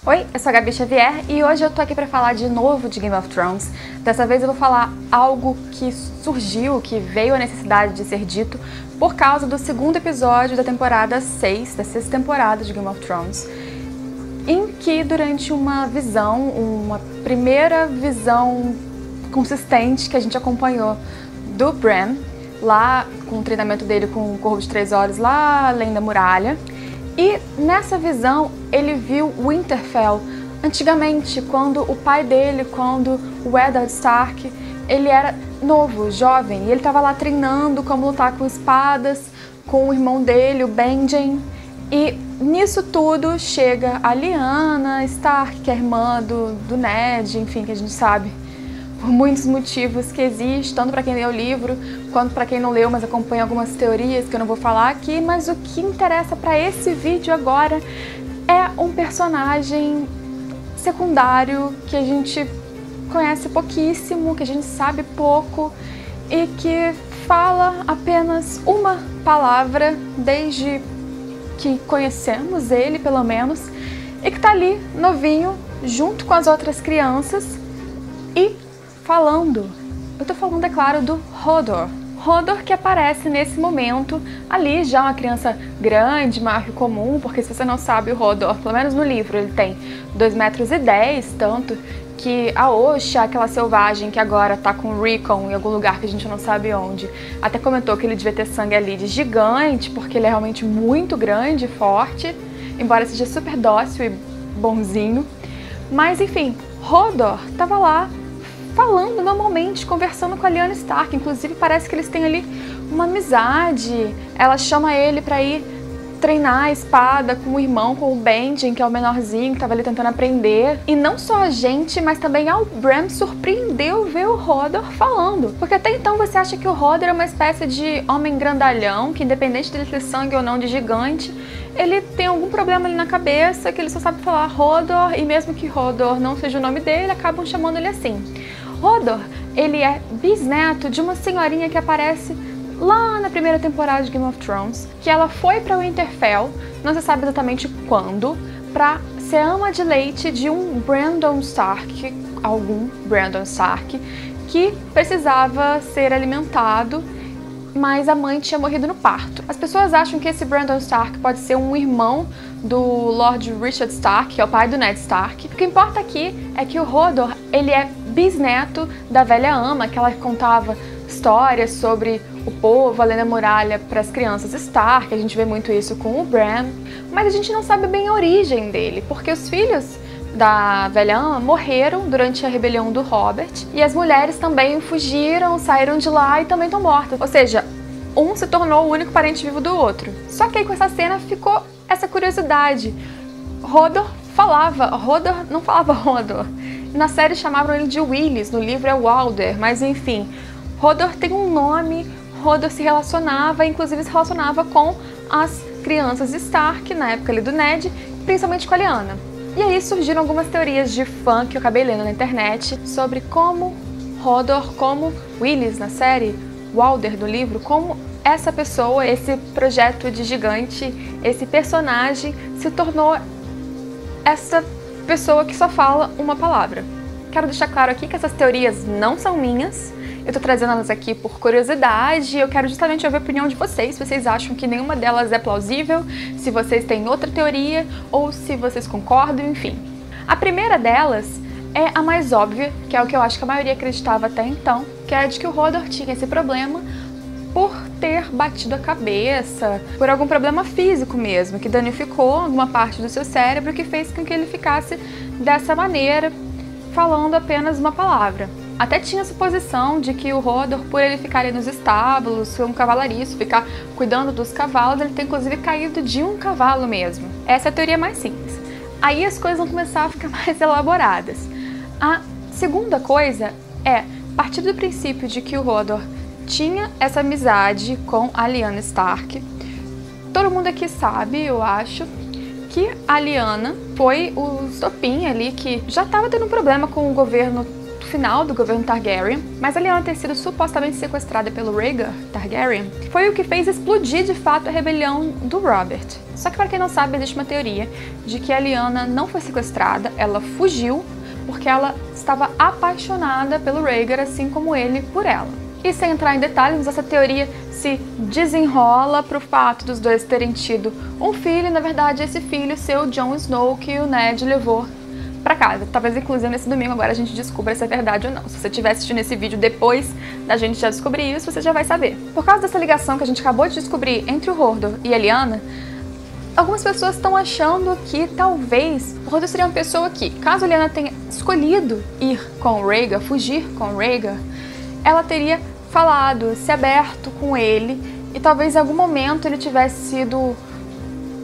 Oi, eu sou a Gabi Xavier e hoje eu tô aqui pra falar de novo de Game of Thrones. Dessa vez eu vou falar algo que surgiu, que veio a necessidade de ser dito por causa do segundo episódio da temporada 6, da sexta temporada de Game of Thrones, em que durante uma primeira visão consistente que a gente acompanhou do Bran, lá com o treinamento dele com o Corvo de Três Olhos lá além da muralha. E nessa visão ele viu Winterfell antigamente, quando o pai dele, quando o Eddard Stark, ele era novo, jovem, e ele estava lá treinando como lutar com espadas, com o irmão dele, o Benjen. E nisso tudo chega a Lyanna Stark, que é irmã do Ned, enfim, que a gente sabe por muitos motivos que existe, tanto para quem leu o livro, quanto para quem não leu, mas acompanha algumas teorias que eu não vou falar aqui. Mas o que interessa para esse vídeo agora é um personagem secundário que a gente conhece pouquíssimo, que a gente sabe pouco e que fala apenas uma palavra desde que conhecemos ele, pelo menos, e que tá ali, novinho, junto com as outras crianças e falando. Eu tô falando, é claro, do Hodor. Hodor que aparece nesse momento ali, já uma criança grande, maior que comum, porque se você não sabe, o Hodor, pelo menos no livro, ele tem 2,10 metros, tanto que a Osha, aquela selvagem que agora tá com o Rickon em algum lugar que a gente não sabe onde, até comentou que ele devia ter sangue ali de gigante, porque ele é realmente muito grande e forte, embora seja super dócil e bonzinho. Mas enfim, Hodor tava lá falando normalmente, conversando com a Lyanna Stark. Inclusive parece que eles têm ali uma amizade. Ela chama ele pra ir treinar a espada com o irmão, com o Benjen, que é o menorzinho, que tava ali tentando aprender. E não só a gente, mas também ao Bran surpreendeu ver o Hodor falando. Porque até então você acha que o Hodor é uma espécie de homem grandalhão, que independente dele ter sangue ou não de gigante, ele tem algum problema ali na cabeça, que ele só sabe falar Hodor, e mesmo que Hodor não seja o nome dele, acabam chamando ele assim. Hodor, ele é bisneto de uma senhorinha que aparece lá na primeira temporada de Game of Thrones, que ela foi para Winterfell, não se sabe exatamente quando, para ser ama de leite de um Brandon Stark, algum Brandon Stark, que precisava ser alimentado, mas a mãe tinha morrido no parto. As pessoas acham que esse Brandon Stark pode ser um irmão do Lord Richard Stark, que é o pai do Ned Stark. O que importa aqui é que o Hodor, ele é bisneto da velha ama, que ela contava histórias sobre o povo além da muralha para as crianças Stark. A gente vê muito isso com o Bran, mas a gente não sabe bem a origem dele, porque os filhos da velha ama morreram durante a rebelião do Robert, e as mulheres também fugiram, saíram de lá e também estão mortas. Ou seja, um se tornou o único parente vivo do outro. Só que aí com essa cena ficou essa curiosidade. Hodor não falava Hodor. Na série chamavam ele de Willis, no livro é Walder, mas enfim. Hodor tem um nome, Hodor se relacionava, inclusive se relacionava com as crianças Stark, na época ali do Ned, principalmente com a Lyanna. E aí surgiram algumas teorias de fã que eu acabei lendo na internet sobre como Hodor, como Willis na série, Walder do livro, como essa pessoa, esse projeto de gigante, esse personagem se tornou essa pessoa que só fala uma palavra. Quero deixar claro aqui que essas teorias não são minhas, eu tô trazendo elas aqui por curiosidade e eu quero justamente ouvir a opinião de vocês, se vocês acham que nenhuma delas é plausível, se vocês têm outra teoria ou se vocês concordam, enfim. A primeira delas é a mais óbvia, que é o que eu acho que a maioria acreditava até então, que é de que o Hodor tinha esse problema por ter batido a cabeça, por algum problema físico mesmo, que danificou alguma parte do seu cérebro, que fez com que ele ficasse dessa maneira, falando apenas uma palavra. Até tinha a suposição de que o Hodor, por ele ficar ali nos estábulos, ser um cavalariço, ficar cuidando dos cavalos, ele tem inclusive caído de um cavalo mesmo. Essa é a teoria mais simples. Aí as coisas vão começar a ficar mais elaboradas. A segunda coisa é partir do princípio de que o Hodor tinha essa amizade com a Lyanna Stark. Todo mundo aqui sabe, eu acho, que a Lyanna foi o estopim ali que já estava tendo um problema com o governo final do governo Targaryen, mas a Lyanna ter sido supostamente sequestrada pelo Rhaegar Targaryen foi o que fez explodir de fato a rebelião do Robert. Só que, para quem não sabe, existe uma teoria de que a Lyanna não foi sequestrada, ela fugiu porque ela estava apaixonada pelo Rhaegar, assim como ele por ela. E sem entrar em detalhes, essa teoria se desenrola para o fato dos dois terem tido um filho, e na verdade esse filho ser o Jon Snow, que o Ned levou para casa. Talvez inclusive nesse domingo agora a gente descubra se é verdade ou não. Se você estiver assistindo esse vídeo depois da gente já descobrir isso, você já vai saber. Por causa dessa ligação que a gente acabou de descobrir entre o Hodor e a Lyanna, algumas pessoas estão achando que talvez o Hodor seria uma pessoa que, caso a Lyanna tenha escolhido ir com o Rhaegar, fugir com o Rhaegar, ela teria falado, se aberto com ele, e talvez em algum momento ele tivesse sido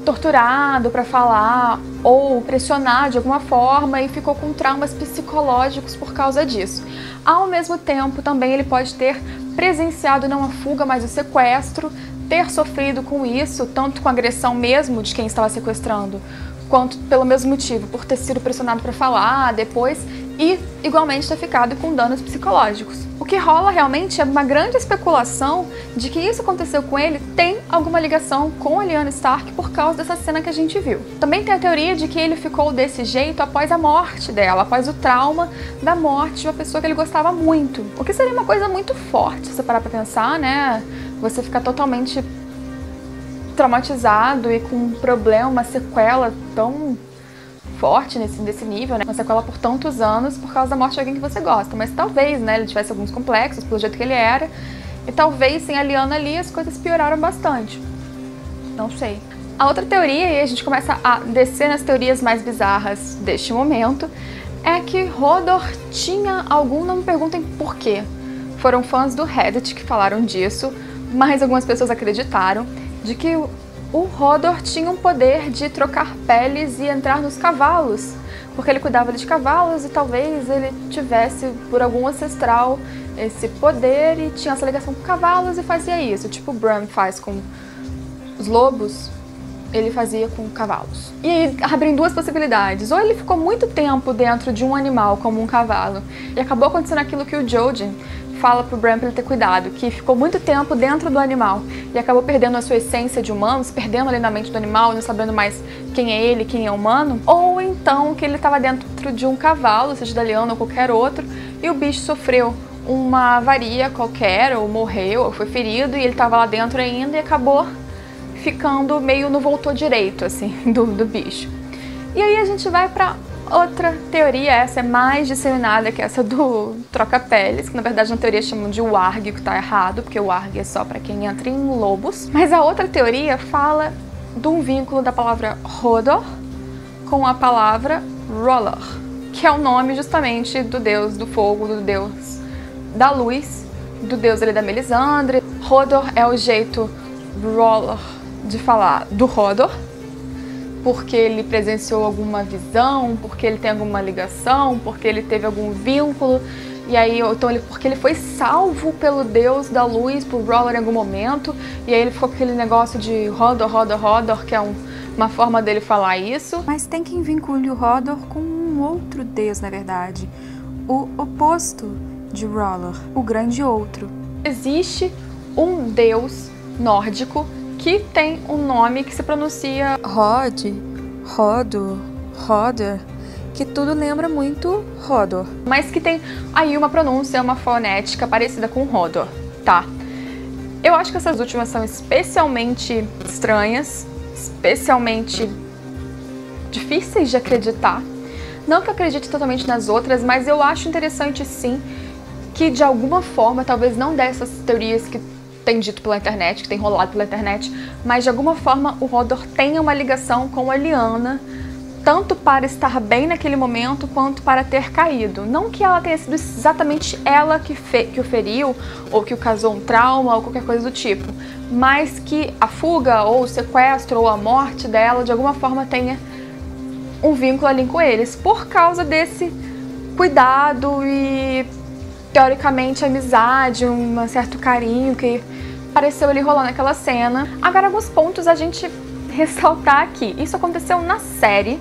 torturado para falar ou pressionado de alguma forma e ficou com traumas psicológicos por causa disso. Ao mesmo tempo, também ele pode ter presenciado não a fuga, mas o sequestro, ter sofrido com isso, tanto com a agressão mesmo de quem estava sequestrando, quanto pelo mesmo motivo, por ter sido pressionado para falar depois e igualmente ter ficado com danos psicológicos. O que rola realmente é uma grande especulação de que isso aconteceu com ele tem alguma ligação com a Lyanna Stark por causa dessa cena que a gente viu. Também tem a teoria de que ele ficou desse jeito após a morte dela, após o trauma da morte de uma pessoa que ele gostava muito. O que seria uma coisa muito forte, se você parar pra pensar, né? Você ficar totalmente traumatizado e com um problema, uma sequela tão forte nesse nível, né? Uma sequela por tantos anos por causa da morte de alguém que você gosta. Mas talvez, né, ele tivesse alguns complexos pelo jeito que ele era. E talvez sem a Lyanna ali as coisas pioraram bastante. Não sei. A outra teoria, e a gente começa a descer nas teorias mais bizarras deste momento, é que Hodor tinha algum, não me perguntem por quê. Foram fãs do Reddit que falaram disso, mas algumas pessoas acreditaram de que o Hodor tinha um poder de trocar peles e entrar nos cavalos, porque ele cuidava de cavalos e talvez ele tivesse, por algum ancestral, esse poder e tinha essa ligação com cavalos e fazia isso, tipo o Bran faz com os lobos, ele fazia com cavalos. E aí abrem duas possibilidades: ou ele ficou muito tempo dentro de um animal, como um cavalo, e acabou acontecendo aquilo que o Jojen fala pro Bran pra ele ter cuidado, que ficou muito tempo dentro do animal e acabou perdendo a sua essência de humano, se perdendo ali na mente do animal, não sabendo mais quem é ele, quem é humano. Ou então que ele estava dentro de um cavalo, seja da Lyanna ou qualquer outro, e o bicho sofreu uma avaria qualquer, ou morreu, ou foi ferido, e ele estava lá dentro ainda e acabou ficando meio no voltou direito, assim, do bicho. E aí a gente vai pra outra teoria, essa é mais disseminada que essa do troca-peles, que na verdade na teoria chamam de warg, que tá errado, porque o warg é só pra quem entra em lobos. Mas a outra teoria fala de um vínculo da palavra Hodor com a palavra R'hllor, que é o nome justamente do deus do fogo, do deus da luz, do deus ali da Melisandre. Hodor é o jeito R'hllor de falar do Hodor, porque ele presenciou alguma visão, porque ele tem alguma ligação, porque ele teve algum vínculo, e aí então porque ele foi salvo pelo deus da luz, por R'hllor em algum momento, e aí ele ficou com aquele negócio de Hodor, Hodor, Hodor, que é uma forma dele falar isso. Mas tem quem vincule o Hodor com um outro deus, na verdade, o oposto de R'hllor, o grande outro. Existe um deus nórdico que tem um nome que se pronuncia Hodor, que tudo lembra muito Hodor, mas que tem aí uma pronúncia, uma fonética parecida com Hodor, tá? Eu acho que essas últimas são especialmente estranhas, especialmente difíceis de acreditar. Não que eu acredite totalmente nas outras, mas eu acho interessante sim que de alguma forma, talvez não dessas teorias que tem dito pela internet, que tem rolado pela internet, mas de alguma forma o Hodor tenha uma ligação com a Lyanna, tanto para estar bem naquele momento, quanto para ter caído. Não que ela tenha sido exatamente ela que o feriu, ou que o causou um trauma, ou qualquer coisa do tipo, mas que a fuga, ou o sequestro, ou a morte dela, de alguma forma tenha um vínculo ali com eles, por causa desse cuidado e, teoricamente, amizade, um certo carinho que pareceu ali rolando naquela cena. Agora, alguns pontos a gente ressaltar aqui. Isso aconteceu na série.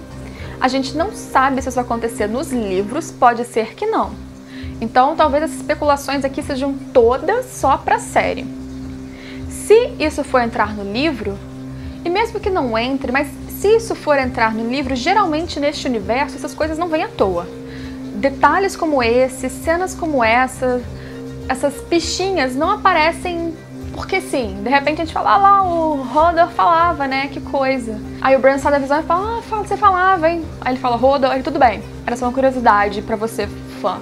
A gente não sabe se isso vai acontecer nos livros, pode ser que não. Então talvez essas especulações aqui sejam todas só pra série. Se isso for entrar no livro, e mesmo que não entre, mas se isso for entrar no livro, geralmente neste universo essas coisas não vêm à toa. Detalhes como esse, cenas como essas pichinhas não aparecem porque sim. De repente a gente fala, ah lá, o Hodor falava, né, que coisa. Aí o Bran sai da visão e fala, ah, você falava, hein. Aí ele fala, Hodor, aí tudo bem. Era só uma curiosidade pra você, fã.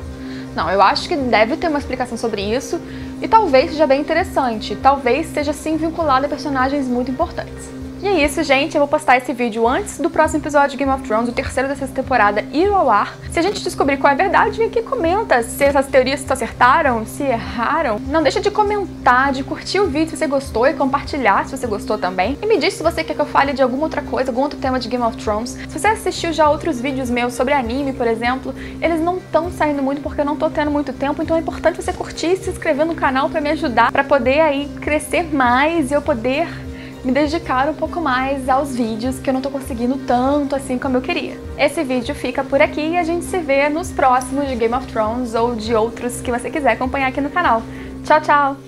Não, eu acho que deve ter uma explicação sobre isso e talvez seja bem interessante. Talvez seja sim vinculado a personagens muito importantes. E é isso, gente. Eu vou postar esse vídeo antes do próximo episódio de Game of Thrones, o terceiro da sexta temporada, ir ao ar. Se a gente descobrir qual é a verdade, vem aqui e comenta se essas teorias se acertaram, se erraram. Não deixa de comentar, de curtir o vídeo se você gostou e compartilhar se você gostou também. E me diz se você quer que eu fale de alguma outra coisa, algum outro tema de Game of Thrones. Se você assistiu já outros vídeos meus sobre anime, por exemplo, eles não estão saindo muito porque eu não tô tendo muito tempo, então é importante você curtir e se inscrever no canal pra me ajudar, pra poder aí crescer mais e eu poder me dedicar um pouco mais aos vídeos que eu não tô conseguindo tanto assim como eu queria. Esse vídeo fica por aqui e a gente se vê nos próximos de Game of Thrones ou de outros que você quiser acompanhar aqui no canal. Tchau, tchau!